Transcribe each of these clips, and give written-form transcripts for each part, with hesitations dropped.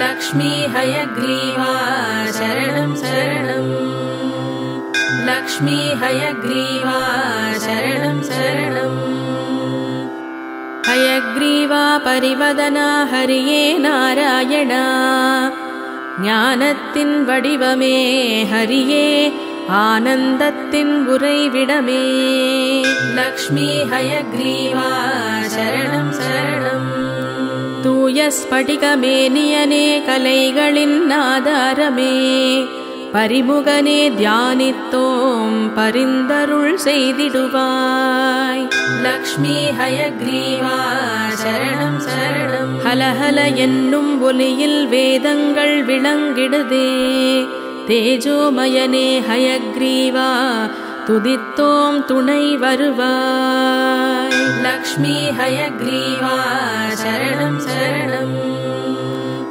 लक्ष्मी हयग्रीवा शरणं शरणं लक्ष्मी हयग्रीवा शरणं शरणं हयग्रीवा परिवदना हरिये नारायणा ஞானத்தின் வடிவமே ஹரியே ஆனந்தத்தின் உறைவிடமே லக்ஷ்மி ஹயக்ரீவா சரணம் சரணம் தூய ஸ்படிகமேனியனே கலைகளின் ஆதாரமே பரிமுகனே தியானித்தோம் பரிந்தருள் செய்திடுவாய் லக்ஷ்மி ஹயக்ரீவா சரணம் சரணம் ஹலஹல என்னும் ஒலியில் வேதங்கள் விளங்கிடுதே தேஜோமயனே ஹயக்ரீவா துதித்தோம் துணை வருவாய் லக்ஷ்மி ஹயக்ரீவா சரணம் சரணம்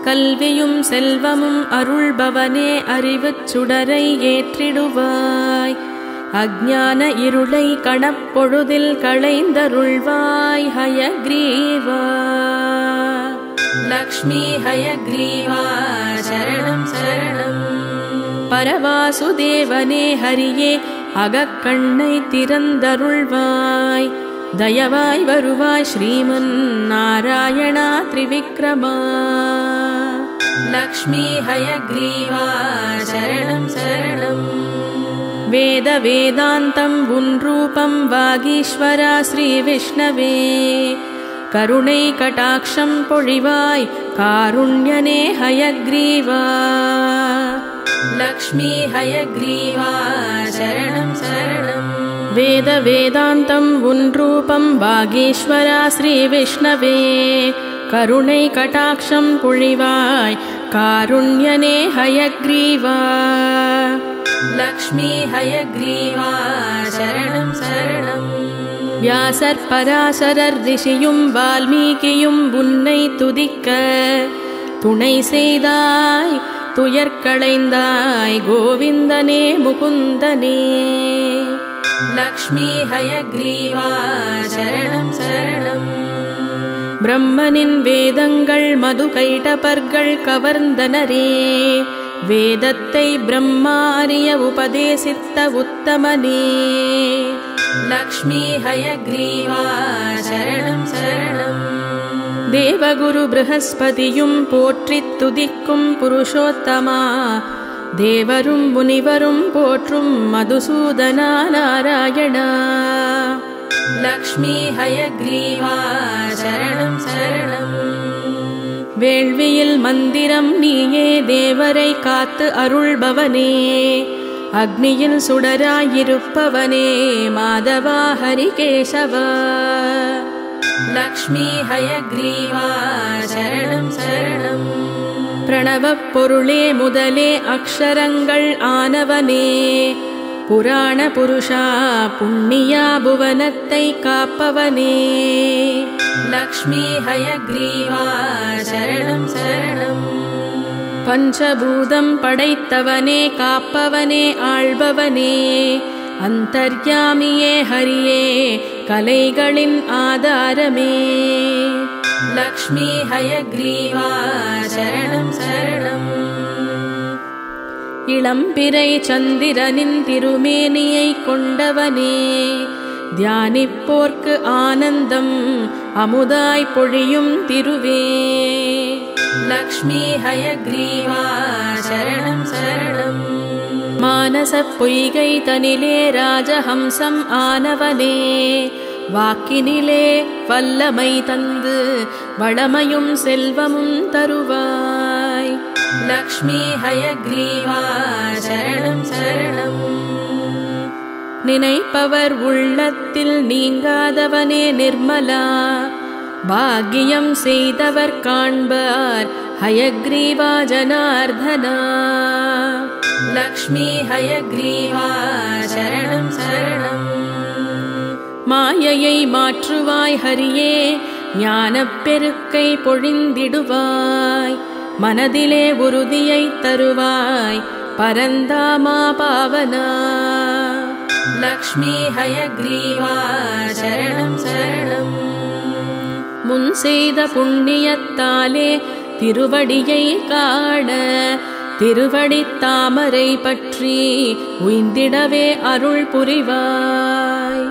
கல்வியும் செல்வமும் அருள்பவனே அறிவுச் சுடரை ஏற்றிடுவாய் அஞ்ஞான இருளை கணப்பொழுதில் களைந்தருள்வாய் ஹயக்ரீவா லக்ஷ்மி ஹயக்ரீவா சரணம் சரணம் பரவாசுதேவனே ஹரியே அகக்கண்ணை திறந்தருள்வாய் தயவாய் வருவாய் ஸ்ரீமன் நாராயணா திரிவிக்ரமா லக்ஷ்மி ஹயக்ரீவா சரணம் சரணம் வேத வேதாந்தம் உன் ரூபம் வாகீஸ்வரா ஸ்ரீ விஷ்ணவே கருணை கடாட்சம் பொழிவாய் காருண்யனே ஹயக்ரீவா லக்ஷ்மி ஹயக்ரீவா சரணம் சரணம் வேத வேதாந்தம் உன் ரூபம் வாகீஸ்வரா ஸ்ரீ விஷ்ணவே கருணை கடாட்சம் பொழிவாய் காருண்யனே ஹயக்ரீவா லக்ஷ்மி ஹயக்ரீவா சரணம் சரணம் வியாசர் பராசரர் ரிஷியும் வால்மீகியும் உன்னை துதிக்க துணை செய்தாய் துயர்களைந்தாய் கோவிந்தனே முகுந்தனே லக்ஷ்மி ஹயக்ரீவா சரணம் சரணம் பிரம்மனின் வேதங்கள் மது கைடபர்கள் கவர்ந்தனரே வேதத்தை பிரம்மா அறிய உபதேசித்த உத்தமனே லக்ஷ்மி ஹயக்ரீவா சரணம் சரணம் தேவகுரு ப்ரஹஸ்பதியும் போற்றித் துதிக்கும் புருஷோத்தமா தேவரும் முனிவரும் போற்றும் மதுசூதனா நாராயணா லக்ஷ்மி ஹயக்ரீவா சரணம் சரணம் வேள்வியில் மந்திரம் நீயே தேவரை காத்து அருள்பவனே அக்னியில் சுடராயிருப்பவனே மாதவா ஹரிகேசவா லக்ஷ்மி ஹயக்ரீவா சரணம் சரணம் பிரணவப் பொருளே முதலே அக்ஷரங்கள் ஆனவனே புராண புருஷா புண்ணியா புவனத்தை காப்பவனே லக்ஷ்மி ஹயக்ரீவா சரணம் சரணம் பஞ்சபூதம் படைத்தவனே காப்பவனே ஆள்பவனே அந்தர்யாமியே ஹரியே கலைகளின் ஆதாரமே லக்ஷ்மி ஹயக்ரீவா சரணம் சரணம் இளம்பிறை சந்திரனின் திருமேனியை கொண்டவனே தியானிப்போர்க்கு ஆனந்தம் அமுதாய் பொழியும் திருவே லக்ஷ்மி ஹயக்ரீவா சரணம் சரணம் மானச பொய்கை தனிலே ராஜஹம்சம் ஆனவனே வாக்கினிலே வல்லமை தந்து வளமையும் செல்வமும் தருவாய் லக்ஷ்மி ஹயக்ரீவா சரணம் சரணம் நினைப்பவர் உள்ளத்தில் நீங்காதவனே நிர்மலா பாக்கியம் செய்தவர் காண்பார் ஹயக்ரீவா ஜனார்தனா லக்ஷ்மி ஹயக்ரீவா சரணம் சரணம் மாயையை மாற்றுவாய் ஹரியே ஞானப் பெருக்கை பொழிந்திடுவாய் மனதிலே உறுதியை தருவாய் பரந்தாமா பாவனா லக்ஷ்மி ஹயக்ரீவா சரணம் சரணம் முன் செய்த புண்ணியத்தாலே திருவடியை காண திருவடித் தாமரை பற்றி உய்ந்திடவே அருள் புரிவாய்.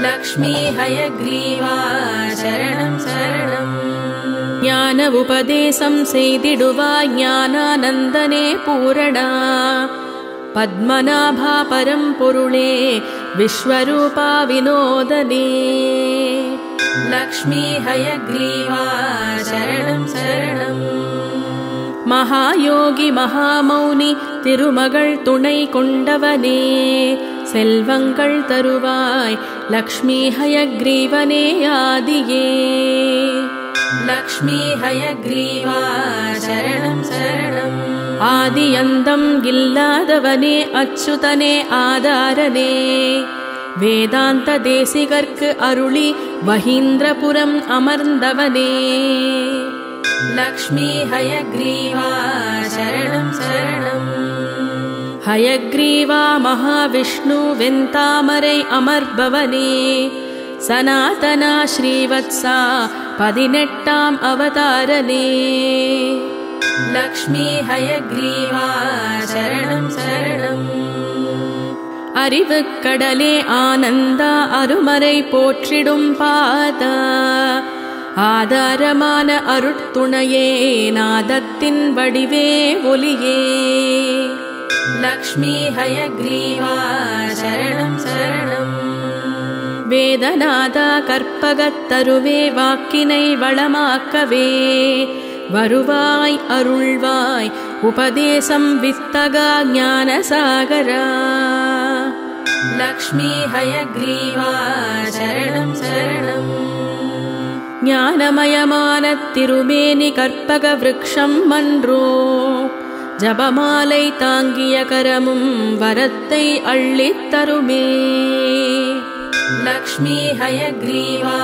லக்ஷ்மி ஹயக்ரீவா சரணம் சரணம். ஞான உபதேசம் செய்திடுவாய் ஞானானந்தனே பூரணா. பத்மநாபா பரம்பொருளே விஸ்வரூபா வினோதனே. லக்ஷ்மி ஹயக்ரீவா சரணம் சரணம். மகாயோகி மகாமௌனி திருமகள் துணை கொண்டவனே செல்வங்கள் தருவாய் லக்ஷ்மி ஹயக்ரீவனே ஆதியே. லக்ஷ்மி ஹயக்ரீவா சரணம் சரணம். ஆதியந்தம் இல்லாதவனே அச்சுதனே ஆதாரனே. வேதாந்த தேசிகர்க்கு அருளி மஹீந்திரபுரம் அமர்ந்தவனே. லக்ஷ்மி ஹயக்ரீவா சரணம் சரணம். ஹயக்ரீவா மகாவிஷ்ணு வெண்தாமரை அமர்பவனே. சனாதனா ஸ்ரீவத்சா 18ஆம் அவதாரனே. லக்ஷ்மி ஹயக்ரீவா சரணம் சரணம். அறிவுக்கடலே ஆனந்தா அருமறை போற்றிடும் பாதா. ஆதாரமான அருட்துணையே நாதத்தின் வடிவே ஒலியே. லக்ஷ்மி ஹயக்ரீவா சரணம் சரணம். வேதநாதா கற்பகத்தருவே வாக்கினை வளமாக்கவே வருவாய் அருள்வாய் உபதேசம் வித்தகா ஞானசாகரா. லக்ஷ்மி ஹயக்ரீவா சரணம் சரணம். ஞானமயமான திருமேனி கற்பக விருக்ஷம் மன்றோ. ஜபமாலை தாங்கிய கரமும் வரத்தை அள்ளித் தருமே. லக்ஷ்மி ஹயக்ரீவா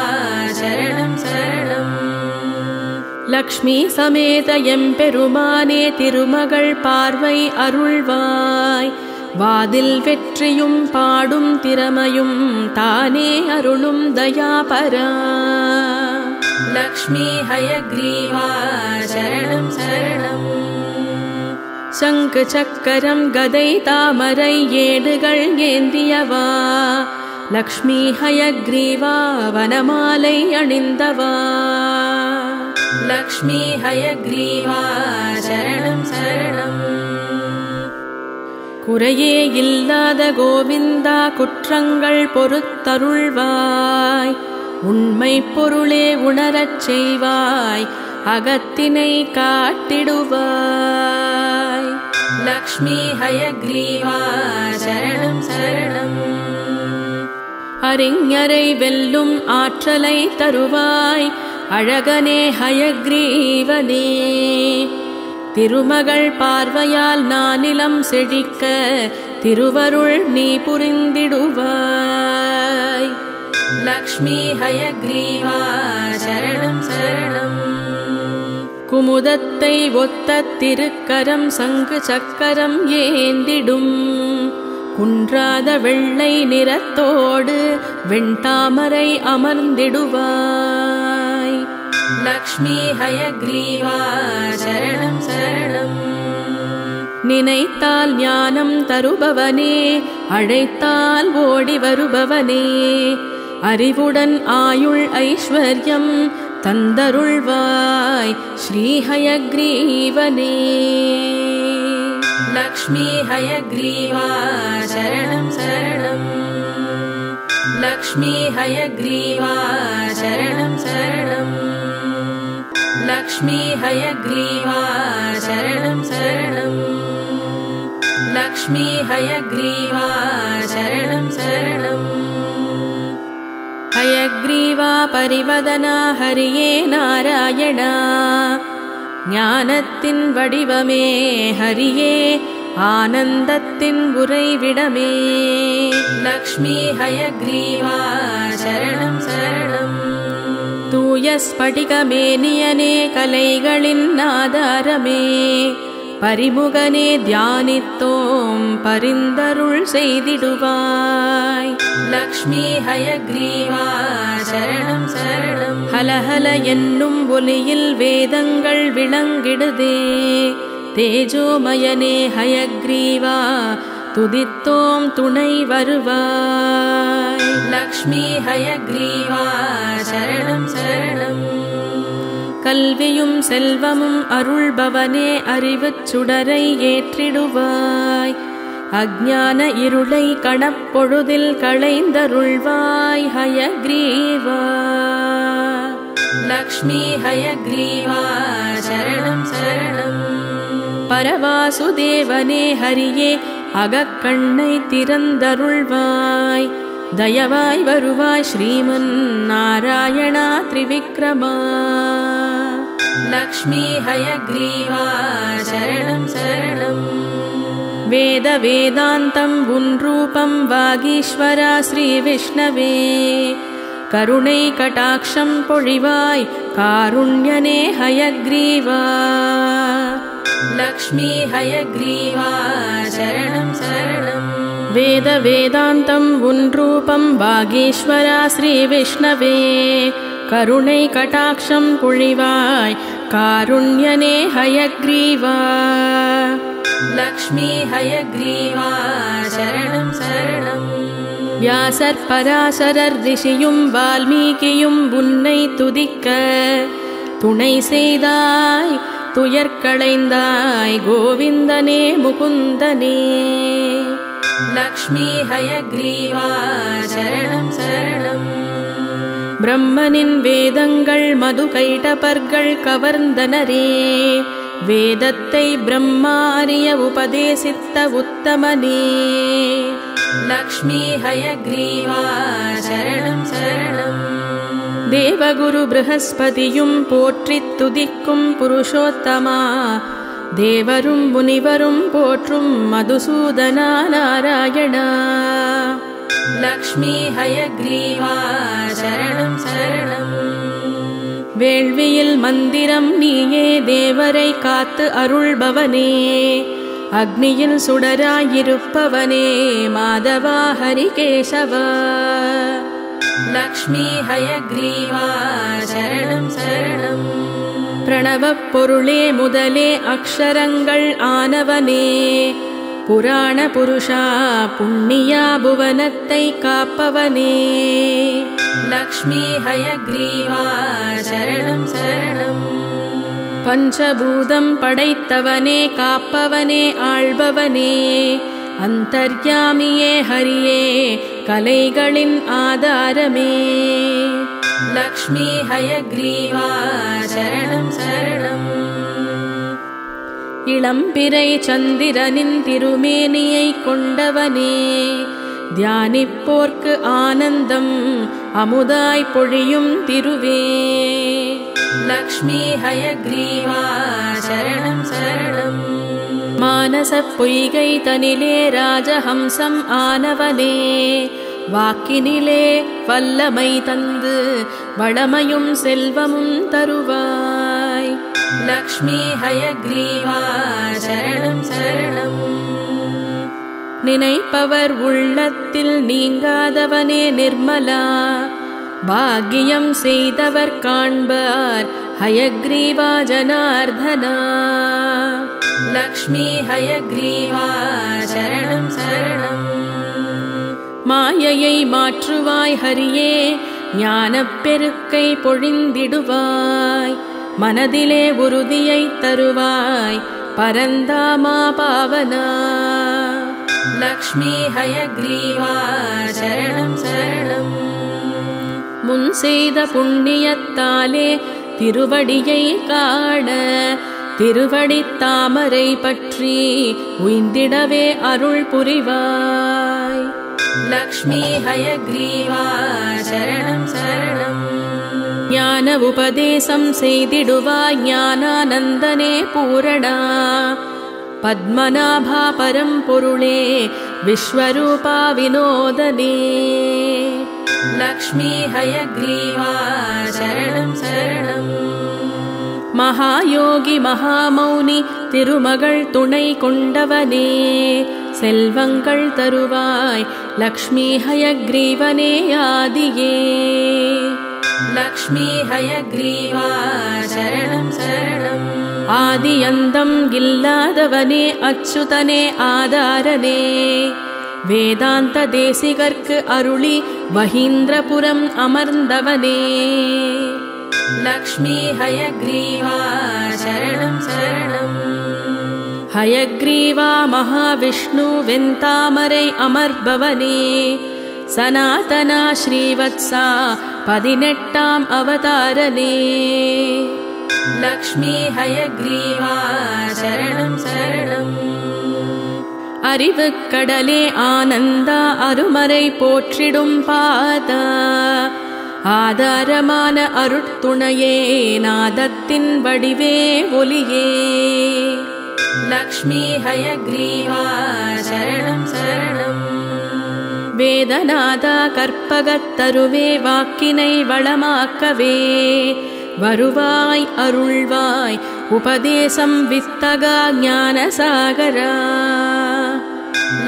சரணம் சரணம். லக்ஷ்மி சமேத எம்பெருமானே திருமகள் பார்வை அருள்வாய். வாதில் வெற்றியும் பாடும் திறமையும் தானே அருளும் தயாபரா. லக்ஷ்மி ஹயக்ரீவா சரணம் சரணம். சங்கு சக்கரம் கதை தாமரை ஏடுகள் ஏந்தியவா. லக்ஷ்மி ஹயக்ரீவா வனமாலை அணிந்தவா. லக்ஷ்மி ஹயக்ரீவா சரணம் சரணம். குறையே இல்லாத கோவிந்தா குற்றங்கள் பொறுத்தருள்வாய். உண்மை பொருளே உணரச் செய்வாய் அகத்தினை காட்டிடுவாய். லக்ஷ்மி ஹயக்ரீவா சரணம் சரணம். அறிஞரை வெல்லும் ஆற்றலை தருவாய் அழகனே ஹயக்ரீவனே. திருமகள் பார்வையால் நானிலம் செழிக்க திருவருள் நீ புரிந்திடுவாய். லக்ஷ்மி ஹயக்ரீவா சரணம் சரணம். குமுதத்தை ஒத்த திருக்கரம் சங்கு சக்கரம் ஏந்திடும். குன்றாத வெள்ளை நிறத்தோடு வெண்தாமரை அமர்ந்திடுவாய். லக்ஷ்மி ஹயக்ரீவா சரணம் சரணம். நினைத்தால் ஞானம் தருபவனே அழைத்தால் ஓடி வருபவனே. அறிவுடன் ஆயுள் ஐஸ்வர்யம் தந்தருள்வாய் ஸ்ரீ ஹயக்ரீவனே. லக்ஷ்மி ஹயக்ரீவா சரணம் சரணம். லக்ஷ்மி ஹயக்ரீவா சரணம் சரணம். லக்ஷ்மி ஹயக்ரீவா சரணம் சரணம். லக்ஷ்மி ஹயக்ரீவா சரணம் சரணம். ஹயக்ரீவா பரிவதனா ஹரியே நாராயணா. ஞானத்தின் வடிவமே ஹரியே ஆனந்தத்தின் உறைவிடமே. லக்ஷ்மி ஹயக்ரீவா சரணம் சரணம். தூய ஸ்படிகமேனியனே கலைகளின் ஆதாரமே. பரிமுகனே தியானித்தோம் பரிந்தருள் செய்திடுவாய். லக்ஷ்மி ஹயக்ரீவா சரணம் சரணம். ஹலஹல என்னும் ஒலியில் வேதங்கள் விளங்கிடுதே. தேஜோமயனே ஹயக்ரீவா துதித்தோம் துணை வருவாய். லக்ஷ்மி ஹயக்ரீவா சரணம் சரணம். கல்வியும் செல்வமும் அருள்பவனே அறிவுச் சுடரை ஏற்றிடுவாய். அஞ்ஞான இருளை கணப்பொழுதில் களைந்தருள்வாய் ஹயக்ரீவா. லக்ஷ்மி ஹயக்ரீவா சரணம் சரணம். பரவாசுதேவனே ஹரியே அகக்கண்ணை திறந்தருள்வாய். தயவாய் வருவாய் ஸ்ரீமன் நாராயணா திரிவிக்ரமா. லக்ஷ்மி ஹயக்ரீவா சரணம் சரணம். வேத வேதாந்தம் உன் ரூபம் வாகீஸ்வரா ஸ்ரீ விஷ்ணவே. கருணை கடாட்சம் பொழிவாய் காருண்யனே ஹயக்ரீவா. லக்ஷ்மி ஹயக்ரீவா சரணம் சரணம். வேத வேதாந்தம் உன் ரூபம் வாகீஸ்வரா ஸ்ரீ விஷ்ணவே. கருணை கடாட்சம் பொழிவாய் காருண்யனே ஹயக்ரீவா. லக்ஷ்மி ஹயக்ரீவா சரணம் சரணம். வியாசர் பராசரர் ரிஷியும் வால்மீகியும் உன்னை துதிக்க துணை செய்தாய் துயர்களைந்தாய் கோவிந்தனே முகுந்தனே. லக்ஷ்மி ஹயக்ரீவா சரணம் சரணம். பிரம்மனின் வேதங்கள் மது கைடபர்கள் கவர்ந்தனரே. வேதத்தை பிரம்மாரிய உபதேசித்த உத்தமனே. லக்ஷ்மி ஹயக்ரீவா சரணம் சரணம். தேவகுரு ப்ரஹஸ்பதியும் போற்றித் துதிக்கும் புருஷோத்தமா. தேவரும் முனிவரும் போற்றும் மதுசூதனா நாராயணா. லக்ஷ்மி ஹயக்ரீவா சரணம் சரணம். வேள்வியில் மந்திரம் நீயே தேவரை காத்து அருள்பவனே. அக்னியில் சுடராயிருப்பவனே மாதவா ஹரிகேசவா. லக்ஷ்மி ஹயக்ரீவா சரணம் சரணம். பிரணவப் பொருளே முதலே அக்ஷரங்கள் ஆனவனே. புராண புருஷா புண்ணியா புவனத்தை காப்பவனே. லக்ஷ்மி ஹயக்ரீவா சரணம் சரணம். பஞ்சபூதம் படைத்தவனே காப்பவனே ஆள்பவனே. அந்தர்யாமியே ஹரியே கலைகளின் ஆதாரமே. லக்ஷ்மி ஹயக்ரீவா சரணம் சரணம். இளம்பிறை சந்திரனின் திருமேனியை கொண்டவனே. தியானிப்போர்க்கு ஆனந்தம் அமுதாய் பொழியும் திருவே. லக்ஷ்மி ஹயக்ரீவா சரணம் சரணம். மானசப் பொய்கை தனிலே ராஜஹம்சம் ஆனவனே. வாக்கினிலே வல்லமை தந்து வளமையும் செல்வமும் தருவாய். லக்ஷ்மி ஹயக்ரீவா சரணம் சரணம். நினைப்பவர் உள்ளத்தில் நீங்காதவனே நிர்மலா. பாக்கியம் செய்தவர் காண்பார் ஹயக்ரீவா ஜனார்தனா. லக்ஷ்மி ஹயக்ரீவா சரணம் சரணம். மாயையை மாற்றுவாய் ஹரியே ஞானப் பெருக்கை பொழிந்திடுவாய். மனதிலே உறுதியை தருவாய் பரந்தாமா பாவனா. லக்ஷ்மி ஹயக்ரீவா சரணம் சரணம். முன் செய்த புண்ணியத்தாலே திருவடியை காண திருவடி தாமரை பற்றி உய்ந்திடவே அருள் புரிவாய். லக்ஷ்மி ஹயக்ரீவா சரணம் சரணம். ஞான உபதேசம் செய்திடுவாய் ஞானானந்தனே பூரணா. பத்மநாபா பரம்பொருளே விஸ்வரூபா வினோதனே. லக்ஷ்மி ஹயக்ரீவா சரணம் சரணம். மகாயோகி மகாமௌனி திருமகள் துணை கொண்டவனே செல்வங்கள் தருவாய் லக்ஷ்மி ஹயக்ரீவனே ஆதியே லக்ஷ்மி ஹயக்ரீவா சரணம் சரணம் ஆதி அந்தம் இல்லாதவனே அச்சுதனே ஆதாரனே வேதாந்த தேசிகர்க்கு அருளி மஹீந்திரபுரம் அமர்ந்தவனே லக்ஷ்மி ஹயக்ரீவா சரணம் சரணம் ஹயக்ரீவா மகாவிஷ்ணு வெண்தாமரை அமர்பவனே சனாதனா ஸ்ரீவத்சா 18ஆம் அவதாரனே லக்ஷ்மி ஹயக்ரீவா சரணம் சரணம் அறிவுக்கடலே ஆனந்தா அருமறை போற்றிடும் பாதா ஆதாரமான அருட்துணையே நாதத்தின் வடிவே ஒலியே லக்ஷ்மி ஹயக்ரீவா சரணம் சரணம் வேதநாதா கற்பகத்தருவே வாக்கினை வளமாக்கவே வருவாய் அருள்வாய் உபதேசம் வித்தகா ஞானசாகரா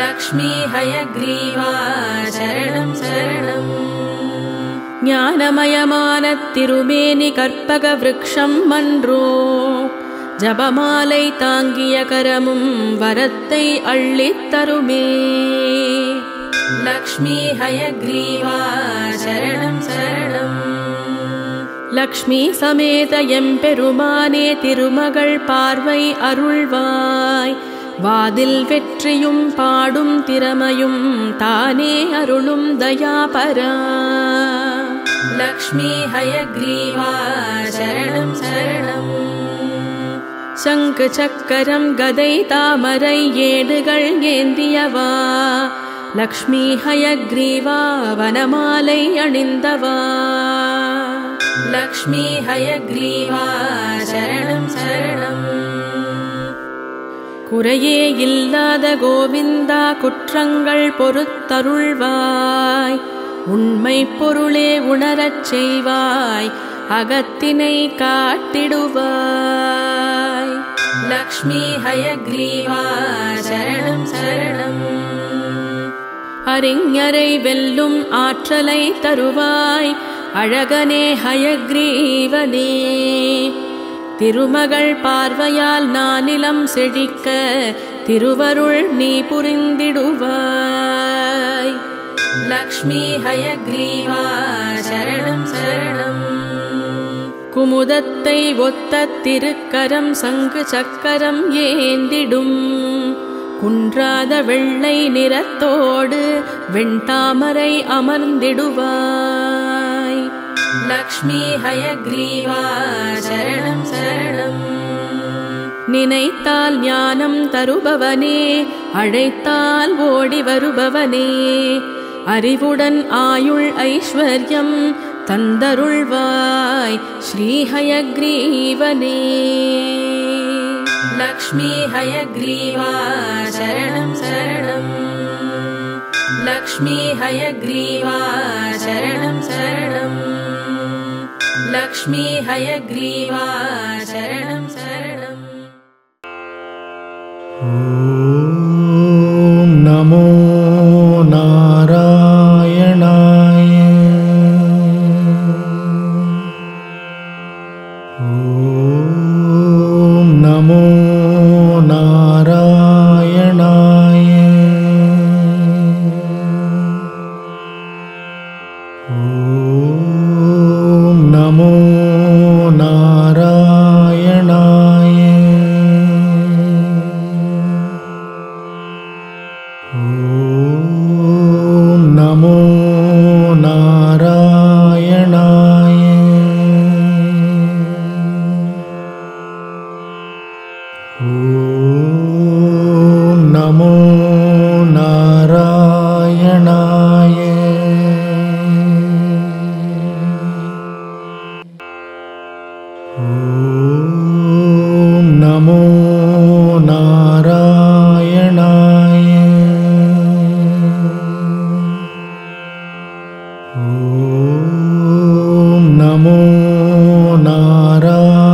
லக்ஷ்மி ஹயக்ரீவா சரணம் சரணம் ஞானமயமான திருமேனி கற்பக விருக்ஷம் மன்றோ ஜபமாலை தாங்கிய கரமும் வரத்தை அள்ளித் தருமே லக்ஷ்மி ஹயக்ரீவா சரணம் சரணம் லக்ஷ்மி சமேத எம்பெருமானே திருமகள் பார்வை அருள்வாய் வாதில் வெற்றியும் பாடும் திறமையும் தானே அருளும் தயாபரா லக்ஷ்மி ஹயக்ரீவா சரணம் சரணம் சங்கு சக்கரம் கதை தாமரை ஏடுகள் ஏந்தியவா லக்ஷ்மி ஹயக்ரீவா வனமாலை அணிந்தவா லக்ஷ்மி ஹயக்ரீவா சரணம் சரணம் குறையே இல்லாத கோவிந்தா குற்றங்கள் பொறுத்தருள்வாய் உண்மை பொருளே உணரச் செய்வாய் அகத்தினை காட்டிடுவாய் லக்ஷ்மி ஹயக்ரீவா சரணம் சரணம் அறிஞரை வெல்லும் ஆற்றலை தருவாய் அழகனே ஹயக்ரீவனே திருமகள் பார்வையால் நானிலம் செழிக்க திருவருள் நீ புரிந்திடுவாய் லக்ஷ்மி ஹயக்ரீவா சரணம் சரணம் குமுதத்தை ஒத்த திருக்கரம் சங்கு சக்கரம் ஏந்திடும் குன்றாத வெள்ளை நிறத்தோடு வெண்தாமரை அமர்ந்திடுவாய் லக்ஷ்மி ஹயக்ரீவா சரணம் சரணம் நினைத்தால் ஞானம் தருபவனே அழைத்தால் ஓடி வருபவனே அறிவுடன் ஆயுள் ஐஸ்வர்யம் தந்தருள்வாய் ஸ்ரீ ஹயக்ரீவனே லக்ஷ்மி ஹயக்ரீவா சரணம் சரணம் லக்ஷ்மி ஹயக்ரீவா சரணம் சரணம் லக்ஷ்மி ஹயக்ரீவா சரணம் சரணம் ஓம் நமோ நாராயணாய ஓம் நமோ நாராயணாய ஓம் நமோ நாராயணாய ஓம் நமோ நாராயணாய ஓம் நமோ நாராயணாய ஓம் நமோ நாராயணாய ஓம் நமோ நாராயணாய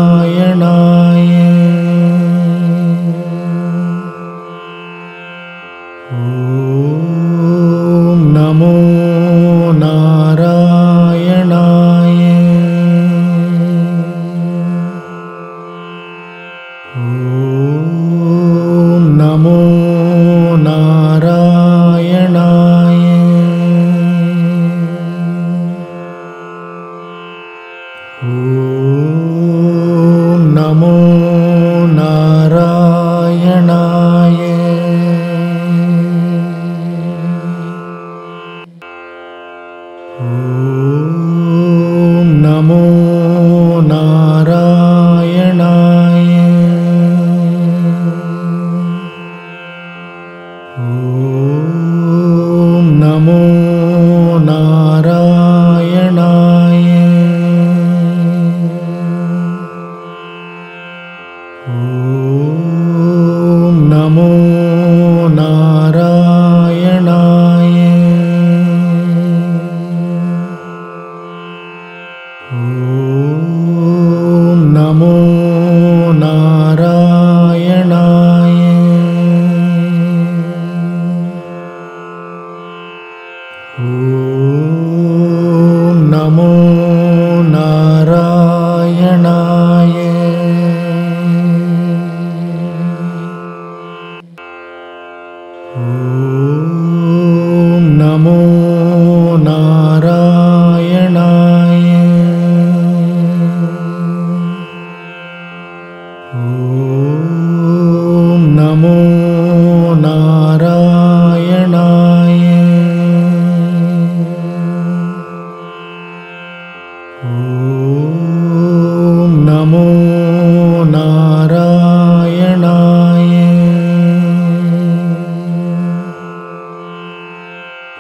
ॐ नमो नारायणाय। ॐ नमो नारायणाय। ॐ नमो नारायणाय। ॐ नमो नारायणाय। ॐ नमो नारायणाय। ॐ नमो नारायणाय।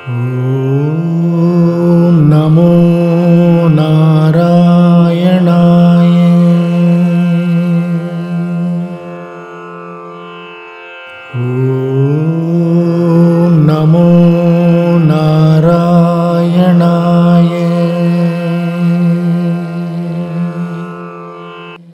ॐ